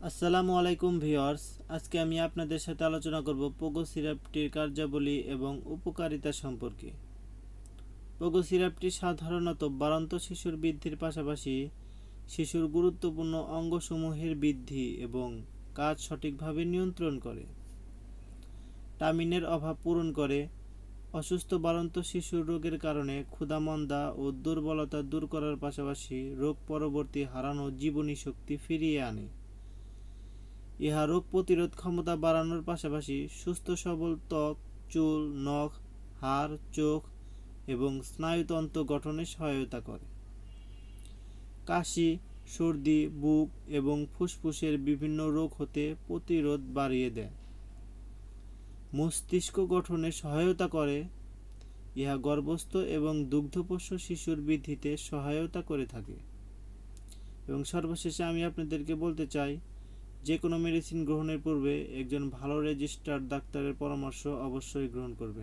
আসসালামু আলাইকুম ভিউয়ার্স। আজকে আমি আপনাদের সাথে আলোচনা করব পোগো সিরাপটির কার্যাবলী এবং উপকারিতা সম্পর্কে। পোগো সিরাপটি সাধারণত বাড়ন্ত শিশুর বৃদ্ধির পাশাপাশি শিশুর গুরুত্বপূর্ণ অঙ্গসমূহের বৃদ্ধি এবং কাজ সঠিকভাবে নিয়ন্ত্রণ করে, টামিনের অভাব পূরণ করে, অসুস্থ বাড়ন্ত শিশুর রোগের কারণে ক্ষুধামন্দা ও দুর্বলতা দূর করার পাশাপাশি রোগ পরবর্তী হারানো জীবনী শক্তি ফিরিয়ে আনে। ইহা রোগ প্রতিরোধ ক্ষমতা বাড়ানোর পাশাপাশি সুস্থ সবল ত্বক, চুল, নখ, হাড়, চোখ এবং স্নায়ুতন্ত্র গঠনে সহায়তা করে। কাশি, সর্দি, বুক এবং ফুসফুসের বিভিন্ন রোগ হতে প্রতিরোধ বাড়িয়ে দেয়। মস্তিষ্ক গঠনে সহায়তা করে। ইহা গর্ভস্থ এবং দুগ্ধপোষ্য শিশুর বৃদ্ধিতে সহায়তা করে থাকে। এবং সর্বশেষে আমি আপনাদেরকে বলতে চাই, যে কোনো মেডিসিন গ্রহণের পূর্বে একজন ভালো রেজিস্টার্ড ডাক্তারের পরামর্শ অবশ্যই গ্রহণ করবেন।